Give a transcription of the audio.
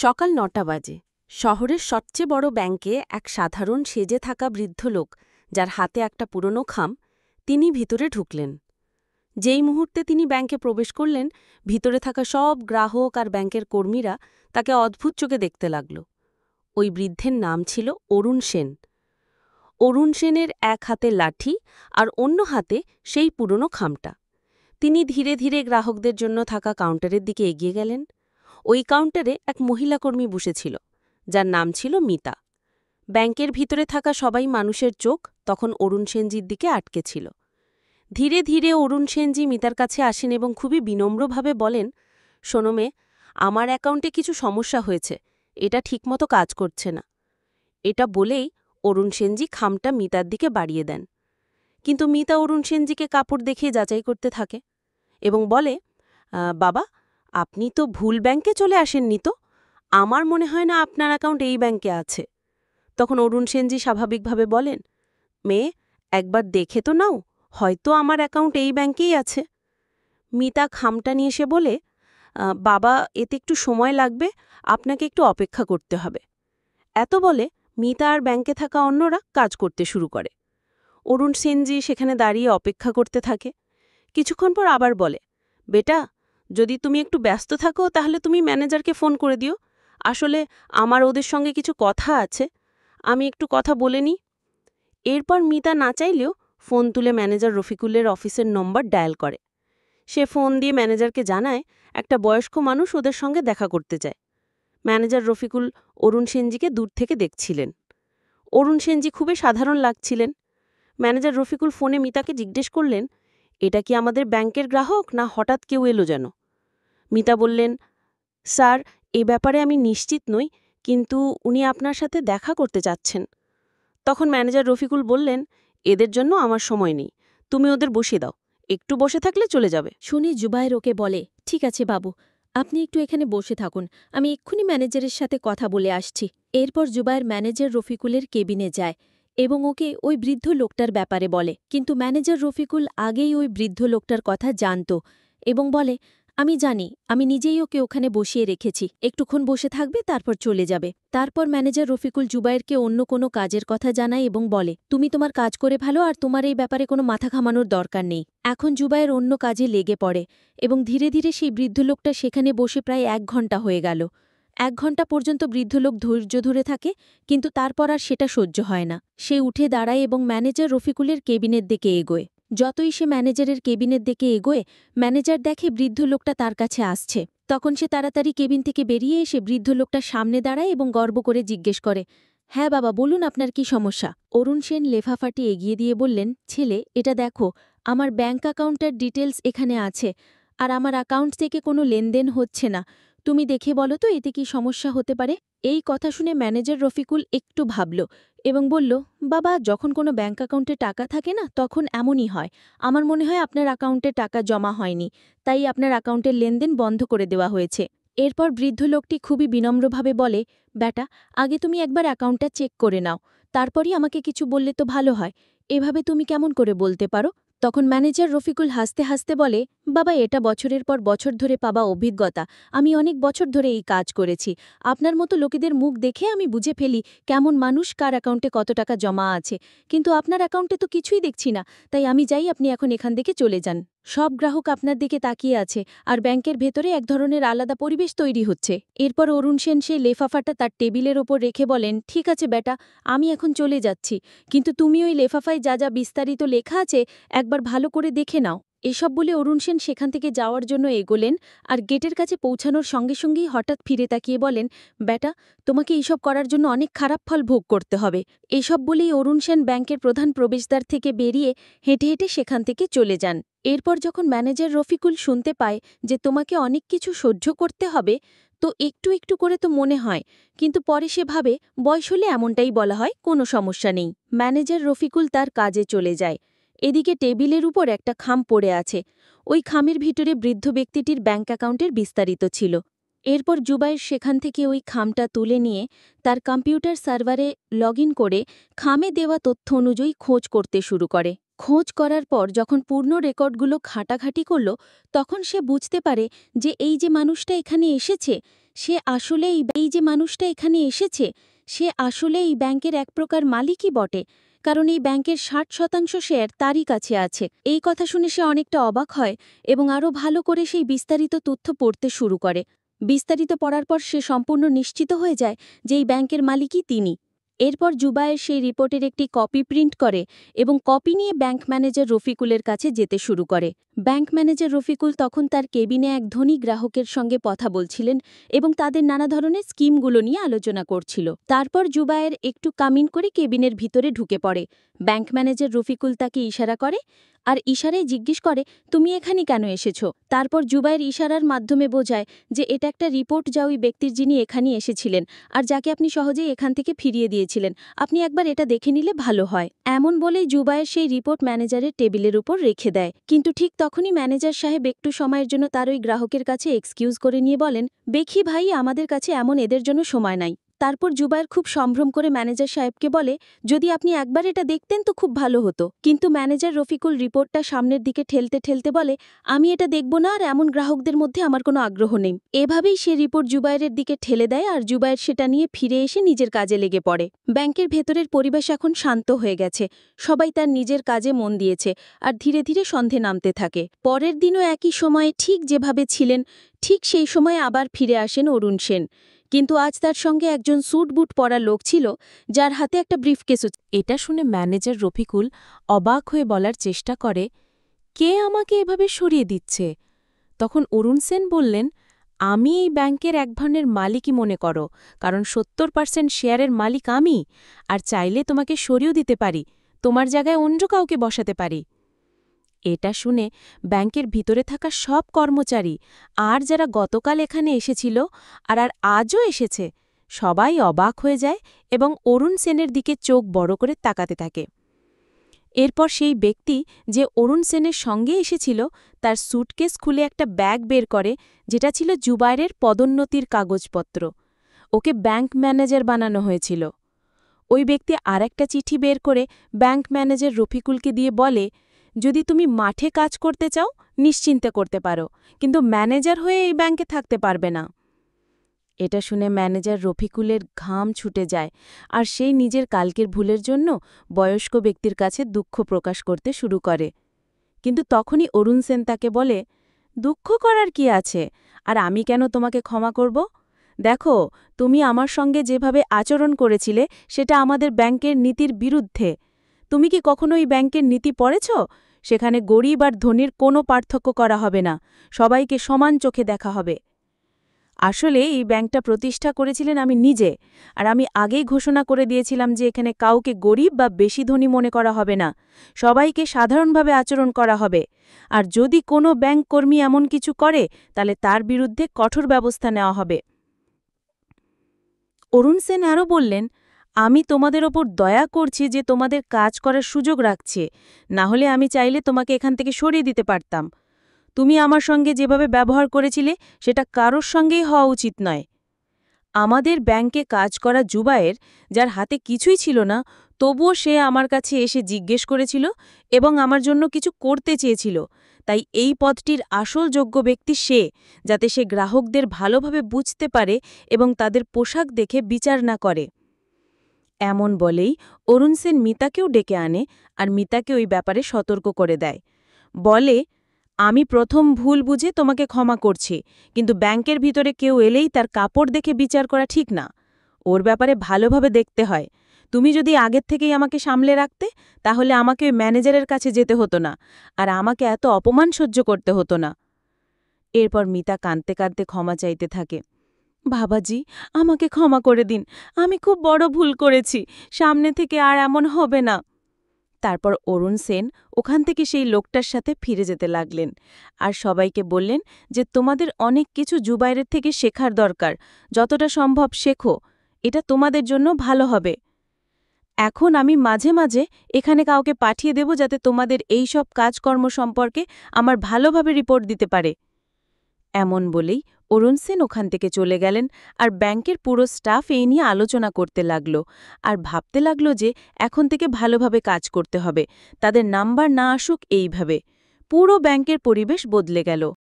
সকাল ৯টা বাজে। শহরের সবচেয়ে বড় ব্যাংকে এক সাধারণ সেজে থাকা বৃদ্ধ লোক, যার হাতে একটা পুরনো খাম, তিনি ভিতরে ঢুকলেন। যেই মুহূর্তে তিনি ব্যাংকে প্রবেশ করলেন, ভিতরে থাকা সব গ্রাহক আর ব্যাংকের কর্মীরা তাকে অদ্ভুত চোখে দেখতে লাগল। ওই বৃদ্ধের নাম ছিল অরুণ সেন। অরুণ সেনের এক হাতে লাঠি আর অন্য হাতে সেই পুরনো খামটা। তিনি ধীরে ধীরে গ্রাহকদের জন্য থাকা কাউন্টারের দিকে এগিয়ে গেলেন। ওই কাউন্টারে এক মহিলা কর্মী বসেছিল, যার নাম ছিল মিতা। ব্যাংকের ভিতরে থাকা সবাই মানুষের চোখ তখন অরুণ সেনজির দিকে আটকে ছিল। ধীরে ধীরে অরুণ সেনজি মিতার কাছে আসেন এবং খুবই বিনম্রভাবে বলেন, শোনো মেয়ে, আমার অ্যাকাউন্টে কিছু সমস্যা হয়েছে, এটা ঠিকমতো কাজ করছে না। এটা বলেই অরুণ সেনজি খামটা মিতার দিকে বাড়িয়ে দেন। কিন্তু মিতা অরুণ সেনজিকে কাপড় দেখিয়ে যাচাই করতে থাকে এবং বলে, বাবা, আপনি তো ভুল ব্যাংকে চলে আসেননি তো? আমার মনে হয় না আপনার অ্যাকাউন্ট এই ব্যাংকে আছে। তখন অরুণ সেনজি স্বাভাবিকভাবে বলেন, মেয়ে, একবার দেখে তো নাও, হয়তো আমার অ্যাকাউন্ট এই ব্যাংকেই আছে। মিতা খামটা নিয়ে এসে বলে, বাবা, এতে একটু সময় লাগবে, আপনাকে একটু অপেক্ষা করতে হবে। এত বলে মিতা আর ব্যাংকে থাকা অন্যরা কাজ করতে শুরু করে। অরুণ সেনজি সেখানে দাঁড়িয়ে অপেক্ষা করতে থাকে। কিছুক্ষণ পর আবার বলে, বেটা, যদি তুমি একটু ব্যস্ত থাকো তাহলে তুমি ম্যানেজারকে ফোন করে দিও। আসলে আমার ওদের সঙ্গে কিছু কথা আছে, আমি একটু কথা বলে নিই। এরপর মিতা না চাইলেও ফোন তুলে ম্যানেজার রফিকুলের অফিসের নম্বর ডায়াল করে। সে ফোন দিয়ে ম্যানেজারকে জানায় একটা বয়স্ক মানুষ ওদের সঙ্গে দেখা করতে চায়। ম্যানেজার রফিকুল অরুণ সেনজিকে দূর থেকে দেখছিলেন। অরুণ সেনজি খুবই সাধারণ লাগছিলেন। ম্যানেজার রফিকুল ফোনে মিতাকে জিজ্ঞেস করলেন, এটা কি আমাদের ব্যাংকের গ্রাহক না হঠাৎ কেউ এলো যেন? মিতা বললেন, স্যার, এ ব্যাপারে আমি নিশ্চিত নই, কিন্তু উনি আপনার সাথে দেখা করতে চাচ্ছেন। তখন ম্যানেজার রফিকুল বললেন, এদের জন্য আমার সময় নেই, তুমি ওদের বসিয়ে দাও, একটু বসে থাকলে চলে যাবে। শুনে জুবায়ের ওকে বলে, ঠিক আছে বাবু, আপনি একটু এখানে বসে থাকুন, আমি এক্ষুনি ম্যানেজারের সাথে কথা বলে আসছি। এরপর জুবায়ের ম্যানেজার রফিকুলের কেবিনে যায় এবং ওকে ওই বৃদ্ধ লোকটার ব্যাপারে বলে। কিন্তু ম্যানেজার রফিকুল আগেই ওই বৃদ্ধ লোকটার কথা জানত এবং বলে, আমি জানি, আমি নিজেই ওকে ওখানে বসিয়ে রেখেছি, একটুক্ষণ বসে থাকবে, তারপর চলে যাবে। তারপর ম্যানেজার রফিকুল জুবায়েরকে অন্য কোনো কাজের কথা জানায় এবং বলে, তুমি তোমার কাজ করে ভালো, আর তোমার এই ব্যাপারে কোনো মাথা ঘামানোর দরকার নেই। এখন জুবায়ের অন্য কাজে লেগে পড়ে এবং ধীরে ধীরে সেই বৃদ্ধ লোকটা সেখানে বসে প্রায় ১ ঘণ্টা হয়ে গেল। ১ ঘণ্টা পর্যন্ত বৃদ্ধ লোক ধৈর্য ধরে থাকে, কিন্তু তারপর আর সেটা সহ্য হয় না। সে উঠে দাঁড়ায় এবং ম্যানেজার রফিকুলের কেবিনের দিকে এগোয়। যতই সে ম্যানেজারের কেবিনের দিকে এগোয়, ম্যানেজার দেখে বৃদ্ধ লোকটা তার কাছে আসছে। তখন সে তাড়াতাড়ি কেবিন থেকে বেরিয়ে এসে বৃদ্ধ লোকটার সামনে দাঁড়ায় এবং গর্ব করে জিজ্ঞেস করে, হ্যাঁ বাবা, বলুন আপনার কি সমস্যা? অরুণ সেন লেফাফাটি এগিয়ে দিয়ে বললেন, ছেলে, এটা দেখো, আমার ব্যাঙ্ক অ্যাকাউন্টের ডিটেলস এখানে আছে, আর আমার অ্যাকাউন্ট থেকে কোনো লেনদেন হচ্ছে না। তুমি দেখে বলো তো এতে কি সমস্যা হতে পারে? এই কথা শুনে ম্যানেজার রফিকুল একটু ভাবল এবং বলল, বাবা, যখন কোনো ব্যাঙ্ক অ্যাকাউন্টে টাকা থাকে না, তখন এমনই হয়। আমার মনে হয় আপনার অ্যাকাউন্টে টাকা জমা হয়নি, তাই আপনার অ্যাকাউন্টের লেনদেন বন্ধ করে দেওয়া হয়েছে। এরপর বৃদ্ধ লোকটি খুবই বিনম্রভাবে বলে, বেটা, আগে তুমি একবার অ্যাকাউন্টটা চেক করে নাও, তারপরই আমাকে কিছু বললে তো ভালো হয়। এভাবে তুমি কেমন করে বলতে পারো? তখন ম্যানেজার রফিকুল হাসতে হাসতে বলে, বাবা, এটা বছরের পর বছর ধরে পাওয়া অভিজ্ঞতা, আমি অনেক বছর ধরে এই কাজ করেছি। আপনার মতো লোকেদের মুখ দেখে আমি বুঝে ফেলি কেমন মানুষ, কার অ্যাকাউন্টে কত টাকা জমা আছে। কিন্তু আপনার অ্যাকাউন্টে তো কিছুই দেখছি না, তাই আমি চাই আপনি এখন এখান থেকে চলে যান। সব গ্রাহক আপনার দিকে তাকিয়ে আছে, আর ব্যাংকের ভেতরে এক ধরনের আলাদা পরিবেশ তৈরি হচ্ছে। এরপর অরুণ সেন সেই লেফাফাটা তার টেবিলের ওপর রেখে বলেন, ঠিক আছে বেটা, আমি এখন চলে যাচ্ছি, কিন্তু তুমি ওই লেফাফায় যা যা বিস্তারিত লেখা আছে একবার ভালো করে দেখে নাও। এসব বলে অরুণ সেন সেখান থেকে যাওয়ার জন্য এগোলেন, আর গেটের কাছে পৌঁছানোর সঙ্গে সঙ্গেই হঠাৎ ফিরে তাকিয়ে বলেন, বেটা, তোমাকে এইসব করার জন্য অনেক খারাপ ফল ভোগ করতে হবে। এসব বলেই অরুণ সেন ব্যাংকের প্রধান প্রবেশদ্বার থেকে বেরিয়ে হেঁটে হেঁটে সেখান থেকে চলে যান। এরপর যখন ম্যানেজার রফিকুল শুনতে পায় যে তোমাকে অনেক কিছু সহ্য করতে হবে, তো একটু একটু করে তো মনে হয়, কিন্তু পরে সে ভাবে বয়স হলে এমনটাই বলা হয়, কোনো সমস্যা নেই। ম্যানেজার রফিকুল তার কাজে চলে যায়। এদিকে টেবিলের উপর একটা খাম পড়ে আছে। ওই খামের ভিতরে বৃদ্ধ ব্যক্তিটির ব্যাঙ্ক অ্যাকাউন্টের বিস্তারিত ছিল। এরপর জুবায়ের সেখান থেকে ওই খামটা তুলে নিয়ে তার কম্পিউটার সার্ভারে লগ ইন করে খামে দেওয়া তথ্য অনুযায়ী খোঁজ করতে শুরু করে। খোঁজ করার পর যখন পূর্ণ রেকর্ডগুলো ঘাঁটাঘাঁটি করল, তখন সে বুঝতে পারে যে এই যে মানুষটা এখানে এসেছে, সে আসলে এই ব্যাংকের এক প্রকার মালিকই বটে, কারণ এই ব্যাংকের 60% শেয়ার তারই কাছে আছে। এই কথা শুনে সে অনেকটা অবাক হয় এবং আরও ভালো করে সেই বিস্তারিত তথ্য পড়তে শুরু করে। বিস্তারিত পড়ার পর সে সম্পূর্ণ নিশ্চিত হয়ে যায় যে এই ব্যাংকের মালিকই তিনি। এরপর জুবায়ের সেই রিপোর্টের একটি কপি প্রিন্ট করে এবং কপি নিয়ে ব্যাংক ম্যানেজার রফিকুলের কাছে যেতে শুরু করে। ব্যাংক ম্যানেজার রফিকুল তখন তার কেবিনে এক ধনী গ্রাহকের সঙ্গে কথা বলছিলেন এবং তাদের নানা ধরনের স্কিমগুলো নিয়ে আলোচনা করছিল। তারপর জুবায়ের একটু কামিন করে কেবিনের ভিতরে ঢুকে পড়ে। ব্যাংক ম্যানেজার রফিকুল তাকে ইশারা করে আর ইশারায় জিজ্ঞেস করে, তুমি এখানে কেন এসেছ? তারপর জুবায়ের ইশারার মাধ্যমে বোঝায় যে এটা একটা রিপোর্ট যা ওই ব্যক্তির যিনি এখানে এসেছিলেন আর যাকে আপনি সহজেই এখান থেকে ফিরিয়ে দিয়েছিলেন, আপনি একবার এটা দেখে নিলে ভালো হয়। এমন বলেই জুবায়ের সেই রিপোর্ট ম্যানেজারের টেবিলের উপর রেখে দেয়। কিন্তু ঠিক তখনই ম্যানেজার সাহেব একটু সময়ের জন্য তার ওই গ্রাহকের কাছে এক্সকিউজ করে নিয়ে বলেন, দেখি ভাই, আমাদের কাছে এমন এদের জন্য সময় নাই। তারপর জুবায়ের খুব সম্ভ্রম করে ম্যানেজার সাহেবকে বলে, যদি আপনি একবার এটা দেখতেন তো খুব ভালো হতো। কিন্তু ম্যানেজার রফিকুল রিপোর্টটা সামনের দিকে ঠেলতে ঠেলতে বলে, আমি এটা দেখব না, আর এমন গ্রাহকদের মধ্যে আমার কোনো আগ্রহ নেই। এভাবেই সে রিপোর্ট জুবায়েরের দিকে ঠেলে দেয় আর জুবায়ের সেটা নিয়ে ফিরে এসে নিজের কাজে লেগে পড়ে। ব্যাংকের ভেতরের পরিবেশ এখন শান্ত হয়ে গেছে, সবাই তার নিজের কাজে মন দিয়েছে আর ধীরে ধীরে সন্ধে নামতে থাকে। পরের দিনও একই সময়ে ঠিক যেভাবে ছিলেন, ঠিক সেই সময়ে আবার ফিরে আসেন অরুণ সেন। কিন্তু আজ তার সঙ্গে একজন স্যুট বুট পরা লোক ছিল, যার হাতে একটা ব্রিফকেস। এটা শুনে ম্যানেজার রফিকুল অবাক হয়ে বলার চেষ্টা করে, কে আমাকে এভাবে সরিয়ে দিচ্ছে? তখন অরুণ সেন বললেন, আমি এই ব্যাংকের এক ধরনের মালিকই মনে করো, কারণ 70% শেয়ারের মালিক আমি, আর চাইলে তোমাকে সরিয়েও দিতে পারি, তোমার জায়গায় অন্য কাউকে বসাতে পারি। এটা শুনে ব্যাংকের ভিতরে থাকা সব কর্মচারী আর যারা গতকাল এখানে এসেছিল আর আজও এসেছে, সবাই অবাক হয়ে যায় এবং অরুণ সেনের দিকে চোখ বড় করে তাকাতে থাকে। এরপর সেই ব্যক্তি যে অরুণ সেনের সঙ্গে এসেছিল তার স্যুটকেস খুলে একটা ব্যাগ বের করে, যেটা ছিল জুবায়েরের পদোন্নতির কাগজপত্র। ওকে ব্যাংক ম্যানেজার বানানো হয়েছিল। ওই ব্যক্তি আরেকটা চিঠি বের করে ব্যাংক ম্যানেজার রফিকুলকে দিয়ে বলে, যদি তুমি মাঠে কাজ করতে চাও নিশ্চিন্তে করতে পারো, কিন্তু ম্যানেজার হয়ে এই ব্যাংকে থাকতে পারবে না। এটা শুনে ম্যানেজার রফিকুলের ঘাম ছুটে যায় আর সেই নিজের কালকের ভুলের জন্য বয়স্ক ব্যক্তির কাছে দুঃখ প্রকাশ করতে শুরু করে। কিন্তু তখনই অরুণ সেন তাকে বলে, দুঃখ করার কি আছে, আর আমি কেন তোমাকে ক্ষমা করব? দেখো, তুমি আমার সঙ্গে যেভাবে আচরণ করেছিলে সেটা আমাদের ব্যাংকের নীতির বিরুদ্ধে। তুমি কি কখনো এই ব্যাংকের নীতি পড়েছ? সেখানে গরিব আর ধনীর কোনো পার্থক্য করা হবে না, সবাইকে সমান চোখে দেখা হবে। আসলে এই ব্যাংকটা প্রতিষ্ঠা করেছিলেন আমি নিজে, আর আমি আগেই ঘোষণা করে দিয়েছিলাম যে এখানে কাউকে গরিব বা বেশি ধনী মনে করা হবে না, সবাইকে সাধারণভাবে আচরণ করা হবে। আর যদি কোনো ব্যাংক কর্মী এমন কিছু করে তাহলে তার বিরুদ্ধে কঠোর ব্যবস্থা নেওয়া হবে। অরুণ সেন আরও বললেন, আমি তোমাদের ওপর দয়া করছি যে তোমাদের কাজ করার সুযোগ রাখছে, না হলে আমি চাইলে তোমাকে এখান থেকে সরিয়ে দিতে পারতাম। তুমি আমার সঙ্গে যেভাবে ব্যবহার করেছিলে সেটা কারোর সঙ্গেই হওয়া উচিত নয়। আমাদের ব্যাংকে কাজ করা জুবায়ের, যার হাতে কিছুই ছিল না, তবুও সে আমার কাছে এসে জিজ্ঞেস করেছিল এবং আমার জন্য কিছু করতে চেয়েছিল। তাই এই পদটির আসল যোগ্য ব্যক্তি সে, যাতে সে গ্রাহকদের ভালোভাবে বুঝতে পারে এবং তাদের পোশাক দেখে বিচার না করে। এমন বলেই অরুণ সেন মিতাকেও ডেকে আনে আর মিতাকে ওই ব্যাপারে সতর্ক করে দেয়। বলে, আমি প্রথম ভুল বুঝে তোমাকে ক্ষমা করছি, কিন্তু ব্যাংকের ভিতরে কেউ এলেই তার কাপড় দেখে বিচার করা ঠিক না। ওর ব্যাপারে ভালোভাবে দেখতে হয়। তুমি যদি আগের থেকেই আমাকে সামলে রাখতে, তাহলে আমাকে ওই ম্যানেজারের কাছে যেতে হতো না, আর আমাকে এত অপমান সহ্য করতে হতো না। এরপর মিতা কাঁদতে কাঁদতে ক্ষমা চাইতে থাকে। বাবাজি, আমাকে ক্ষমা করে দিন, আমি খুব বড় ভুল করেছি, সামনে থেকে আর এমন হবে না। তারপর অরুণ সেন ওখান থেকে সেই লোকটার সাথে ফিরে যেতে লাগলেন আর সবাইকে বললেন যে তোমাদের অনেক কিছু জুবায়েরের থেকে শেখার দরকার, যতটা সম্ভব শেখো, এটা তোমাদের জন্য ভালো হবে। এখন আমি মাঝে মাঝে এখানে কাউকে পাঠিয়ে দেব যাতে তোমাদের এই সব কাজকর্ম সম্পর্কে আমার ভালোভাবে রিপোর্ট দিতে পারে। এমন বলেই অরুণ সেন ওখান থেকে চলে গেলেন আর ব্যাংকের পুরো স্টাফ এই নিয়ে আলোচনা করতে লাগল আর ভাবতে লাগল যে এখন থেকে ভালোভাবে কাজ করতে হবে, তাদের নাম্বার না আসুক এইভাবে। পুরো ব্যাংকের পরিবেশ বদলে গেল।